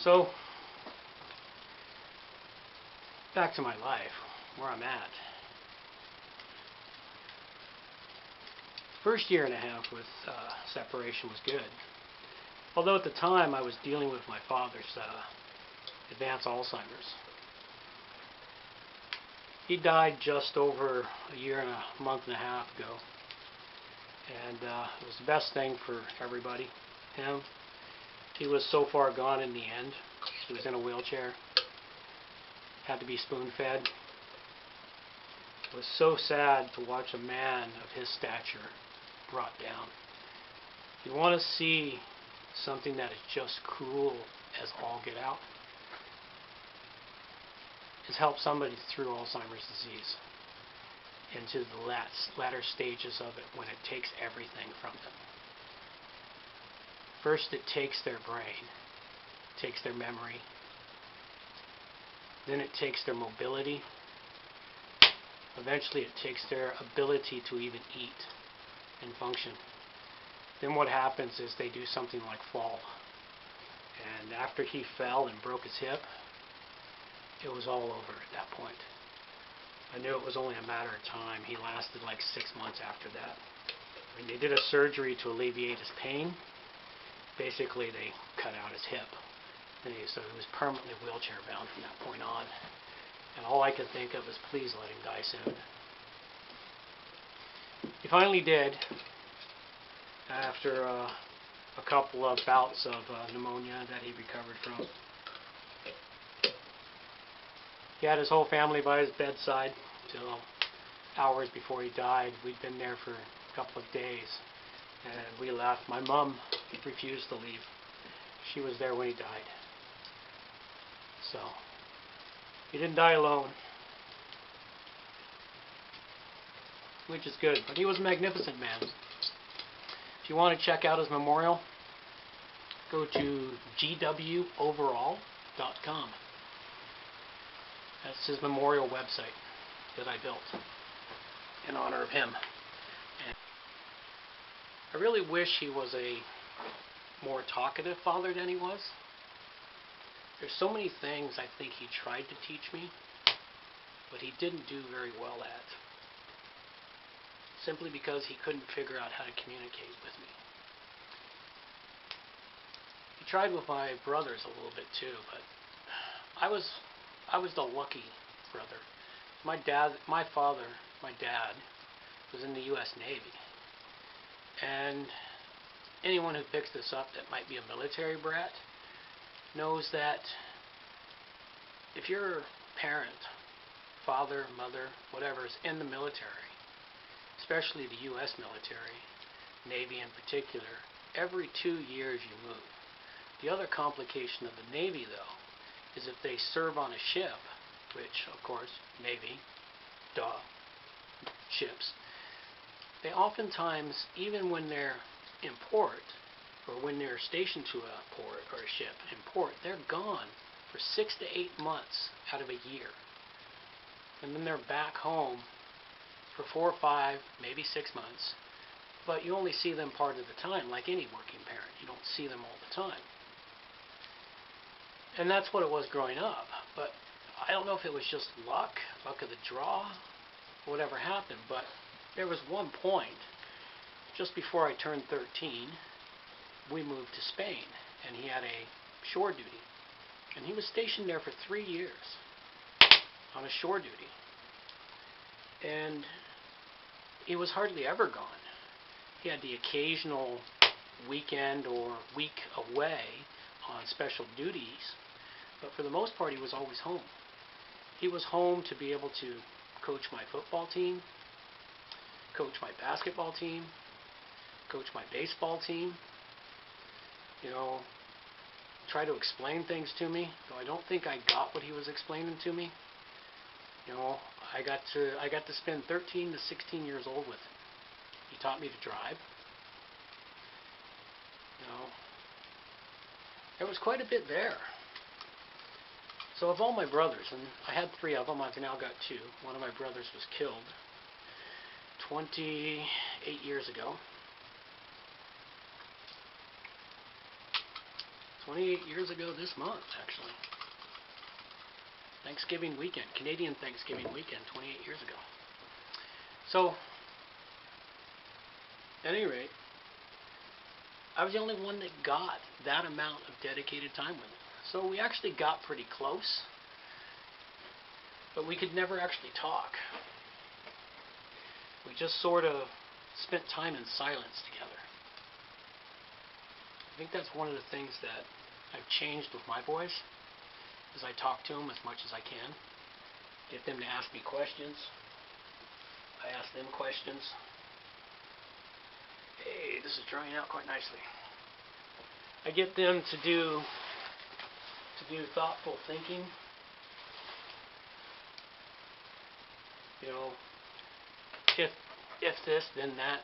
So, back to my life, where I'm at. First year and a half with separation was good. Although at the time I was dealing with my father's advanced Alzheimer's. He died just over a year and a month and a half ago. And it was the best thing for everybody. Him, he was so far gone in the end. He was in a wheelchair. Had to be spoon-fed. It was so sad to watch a man of his stature brought down. You want to see something that is just cruel as all get out, is help somebody through Alzheimer's disease into the latter stages of it, when it takes everything from them. First it takes their brain, takes their memory, then it takes their mobility, eventually it takes their ability to even eat and function. Then what happens is they do something like fall. And after he fell and broke his hip, it was all over at that point. I knew it was only a matter of time. He lasted like 6 months after that. When they did a surgery to alleviate his pain, basically they cut out his hip. And so he was permanently wheelchair bound from that point on. And all I could think of is, please let him die soon. He finally did, after a couple of bouts of pneumonia that he recovered from. He had his whole family by his bedside till hours before he died. We'd been there for a couple of days, and we left. My mom refused to leave. She was there when he died. So, he didn't die alone, which is good. But he was a magnificent man. If you want to check out his memorial, go to gwoverall.com. That's his memorial website that I built in honor of him. And I really wish he was a more talkative father than he was. There's so many things I think he tried to teach me, but he didn't do very well at. Simply because he couldn't figure out how to communicate with me. He tried with my brothers a little bit too, but I was the lucky brother. My dad was in the U.S. Navy. And anyone who picks this up that might be a military brat knows that if your parent, father, mother, whatever, is in the military, especially the U.S. military, Navy in particular, every 2 years you move. The other complication of the Navy, though, is if they serve on a ship, which, of course, Navy, ships, they oftentimes, even when they're in port, or when they're stationed to a port or a ship in port, they're gone for 6 to 8 months out of a year. And then they're back home for 4 or 5, maybe 6 months, but you only see them part of the time, like any working parent. You don't see them all the time. And that's what it was growing up. But I don't know if it was just luck of the draw, whatever happened, but there was one point, just before I turned 13, we moved to Spain, and he had a shore duty. And he was stationed there for 3 years on a shore duty. And he was hardly ever gone. He had the occasional weekend or week away on special duties, but for the most part he was always home. He was home to be able to coach my football team, coach my basketball team, coach my baseball team, try to explain things to me, though I don't think I got what he was explaining to me. I got to spend 13 to 16 years old with him. He taught me to drive. There was quite a bit there. So of all my brothers, and I had 3 of them, I've now got 2. One of my brothers was killed 28 years ago. 28 years ago this month, actually. Thanksgiving weekend, Canadian Thanksgiving weekend, 28 years ago. So, at any rate, I was the only one that got that amount of dedicated time with it. So we actually got pretty close, but we could never actually talk. We just sort of spent time in silence together. I think that's one of the things that I've changed with my boys, is I talk to them as much as I can, get them to ask me questions. I ask them questions. Hey, this is drying out quite nicely. I get them to do thoughtful thinking. You know, if this, then that.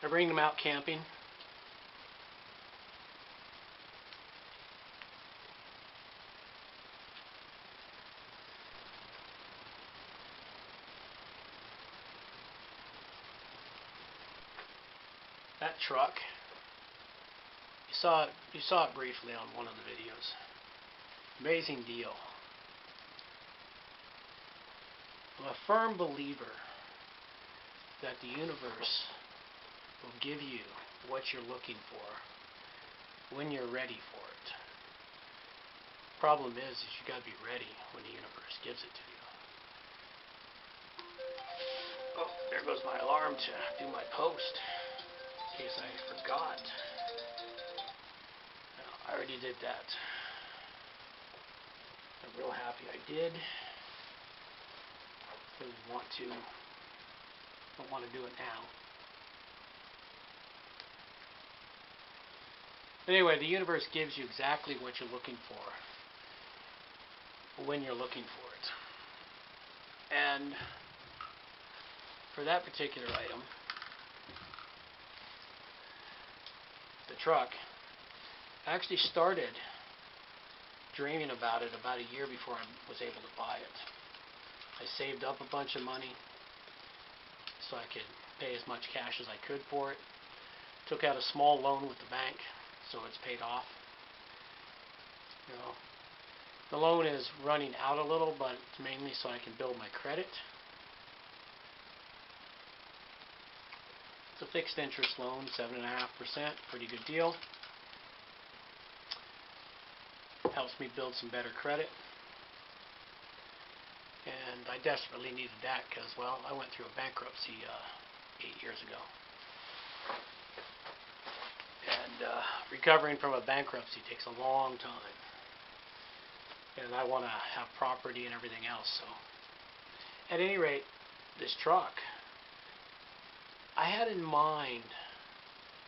I bring them out camping. That truck, you saw it briefly on one of the videos. Amazing deal. I'm a firm believer that the universe will give you what you're looking for when you're ready for it. Problem is you got to be ready when the universe gives it to you. Oh, there goes my alarm to do my post, in case I forgot. No, I already did that. I'm real happy I did. Don't want to do it now. Anyway, the universe gives you exactly what you're looking for when you're looking for it. And for that particular item, the truck, I actually started dreaming about it about a year before I was able to buy it. I saved up a bunch of money so I could pay as much cash as I could for it. Took out a small loan with the bank, so it's paid off. You know, the loan is running out a little, but it's mainly so I can build my credit. It's a fixed interest loan, 7.5%, pretty good deal. Helps me build some better credit. And I desperately needed that because, well, I went through a bankruptcy 8 years ago. And recovering from a bankruptcy takes a long time. And I want to have property and everything else. So, at any rate, this truck, I had in mind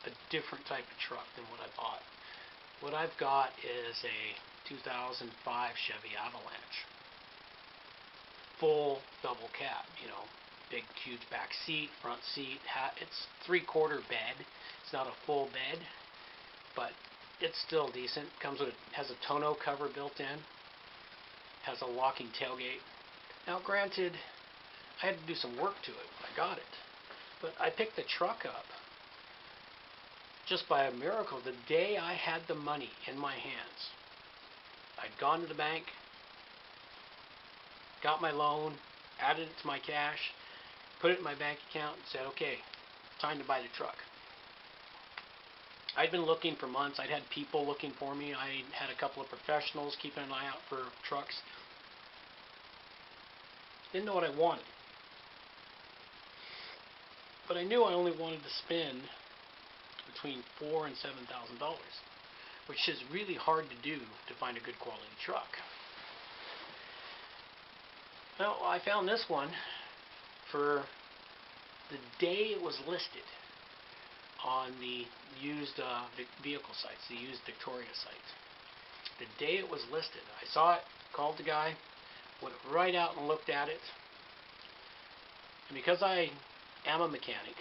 a different type of truck than what I bought. What I've got is a 2005 Chevy Avalanche. Full double cab, you know, big huge back seat, front seat, it's 3/4 bed. It's not a full bed, but it's still decent. Has a tonneau cover built in, has a locking tailgate. Now granted, I had to do some work to it when I got it, but I picked the truck up just by a miracle the day I had the money in my hands. I'd gone to the bank, got my loan, added it to my cash, put it in my bank account, and said, okay, time to buy the truck. I'd been looking for months. I'd had people looking for me. I had a couple of professionals keeping an eye out for trucks. Didn't know what I wanted. But I knew I only wanted to spend between $4,000 and $7,000, which is really hard to do to find a good quality truck. Well, I found this one for the day it was listed on the used vehicle sites, the used Victoria sites. The day it was listed, I saw it, called the guy, went right out and looked at it. And because I am a mechanic,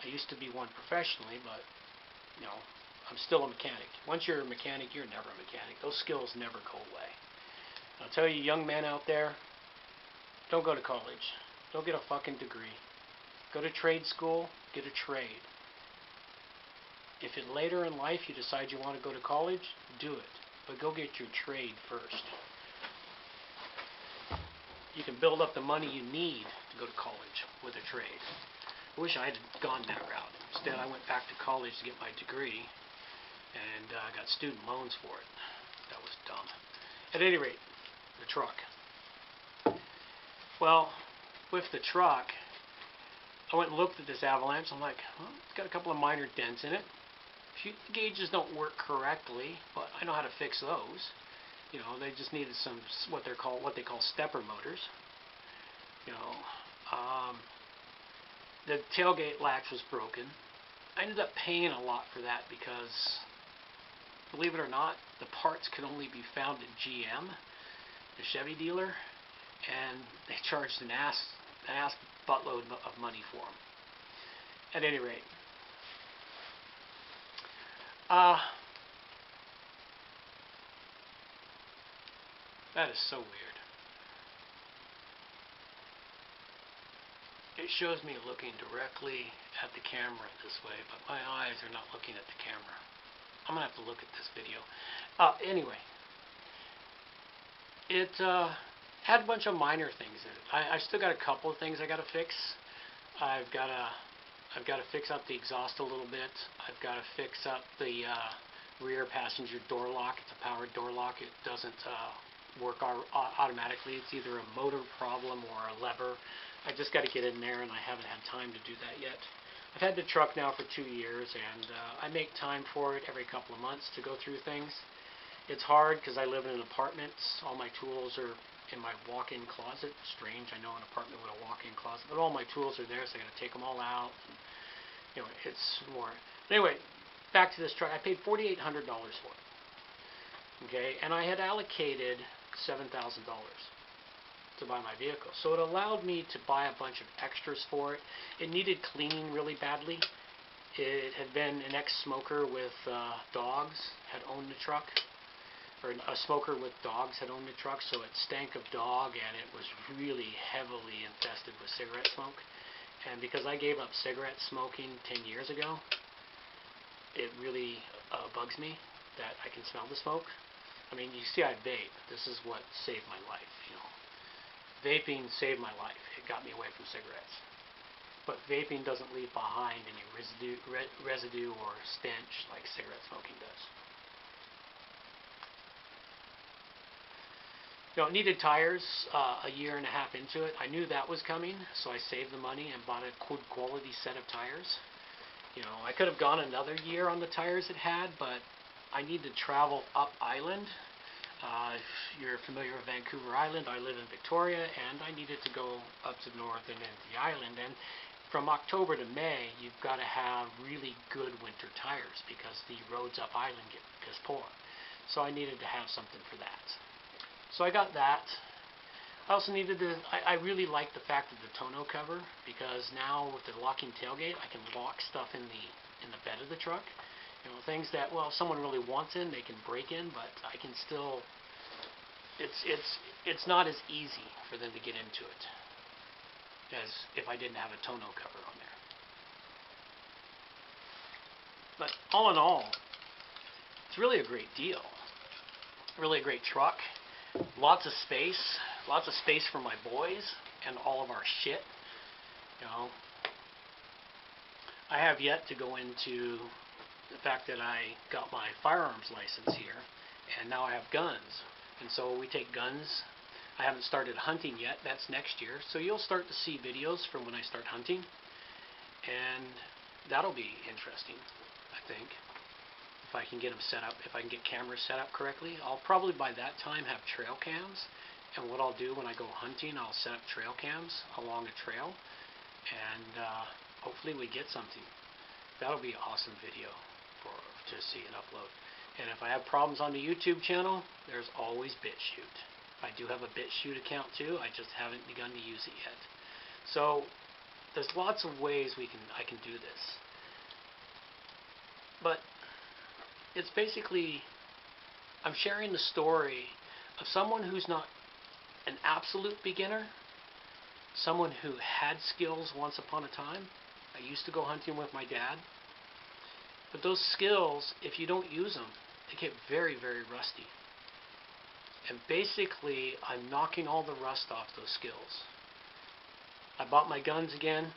I used to be one professionally, but, you know, I'm still a mechanic. Once you're a mechanic, you're never a mechanic. Those skills never go away. I'll tell you, young men out there, don't go to college. Don't get a fucking degree. Go to trade school, get a trade. If later in life you decide you want to go to college, do it. But go get your trade first. You can build up the money you need to go to college with a trade. I wish I had gone that route. Instead, I went back to college to get my degree, and got student loans for it. That was dumb. At any rate, the truck. Well, with the truck, I went and looked at this Avalanche. I'm like, well, it's got a couple of minor dents in it. The gauges don't work correctly, but I know how to fix those. You know, they just needed some what they call stepper motors. You know, the tailgate latch was broken. I ended up paying a lot for that because, believe it or not, the parts could only be found at GM, the Chevy dealer, and they charged an ass buttload of money for them. At any rate, that is so weird. It shows me looking directly at the camera this way, but my eyes are not looking at the camera. I'm going to have to look at this video. Anyway, it had a bunch of minor things in it. I still got a couple of things I got to fix. I've got to fix up the exhaust a little bit. I've got to fix up the rear passenger door lock. It's a powered door lock. It doesn't work automatically. It's either a motor problem or a lever. I just got to get in there, and I haven't had time to do that yet. I've had the truck now for 2 years, and I make time for it every couple of months to go through things. It's hard because I live in an apartment. All my tools are in my walk-in closet. Strange, I know, an apartment with a walk-in closet, but all my tools are there, so I got to take them all out. And, you know, it's more. Anyway, back to this truck. I paid $4,800 for it. Okay, and I had allocated $7,000 to buy my vehicle. So it allowed me to buy a bunch of extras for it. It needed cleaning really badly. It had been an ex-smoker with dogs had owned the truck, or a smoker with dogs had owned the truck, so it stank of dog, and it was really heavily infested with cigarette smoke. And because I gave up cigarette smoking 10 years ago, it really bugs me that I can smell the smoke. I mean, you see I vape. This is what saved my life, you know. Vaping saved my life. It got me away from cigarettes. But vaping doesn't leave behind any residue or stench like cigarette smoking does. You know, it needed tires a year and a half into it. I knew that was coming, so I saved the money and bought a good quality set of tires. You know, I could have gone another year on the tires it had, but I need to travel up island. If you're familiar with Vancouver Island, I live in Victoria, and I needed to go up to the north and into the island. And from October to May, you've got to have really good winter tires because the roads up island get piss poor. So I needed to have something for that. So I got that. I also needed to, I really like the fact of the tonneau cover, because now with the locking tailgate, I can lock stuff in the bed of the truck. You know, things that, well, if someone really wants in, they can break in, but I can still, it's not as easy for them to get into it as if I didn't have a tonneau cover on there. But all in all, it's really a great deal. Really a great truck. Lots of space for my boys and all of our shit. You know, I have yet to go into the fact that I got my firearms license here, and now I have guns, and so we take guns. I haven't started hunting yet. That's next year, so you'll start to see videos from when I start hunting, and that'll be interesting, I think, if I can get them set up, if I can get cameras set up correctly. I'll probably by that time have trail cams, and what I'll do when I go hunting, I'll set up trail cams along a trail, and hopefully we get something. That'll be an awesome video to see and upload. And if I have problems on the YouTube channel, there's always BitChute. I do have a BitChute account too. I just haven't begun to use it yet. So there's lots of ways I can do this. But it's basically, I'm sharing the story of someone who's not an absolute beginner, someone who had skills once upon a time. I used to go hunting with my dad, But those skills, if you don't use them, they get very, very rusty. And basically, I'm knocking all the rust off those skills. I bought my guns again.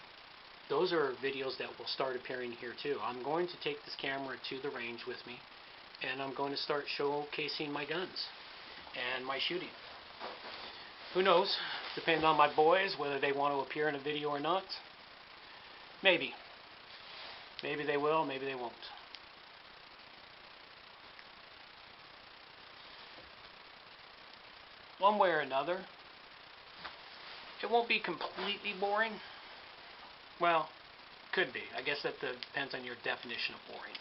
Those are videos that will start appearing here too. I'm going to take this camera to the range with me, and I'm going to start showcasing my guns and my shooting. Who knows, depending on my boys, whether they want to appear in a video or not. Maybe. Maybe they will, maybe they won't. One way or another, it won't be completely boring. Well, could be. I guess that depends on your definition of boring.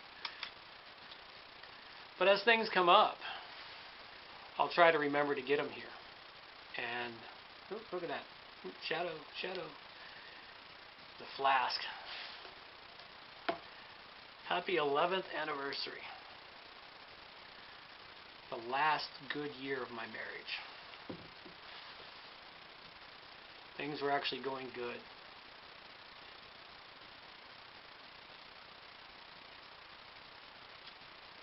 But as things come up, I'll try to remember to get them here. And, look at that. Shadow. The flask. Happy 11th anniversary. The last good year of my marriage. Things were actually going good.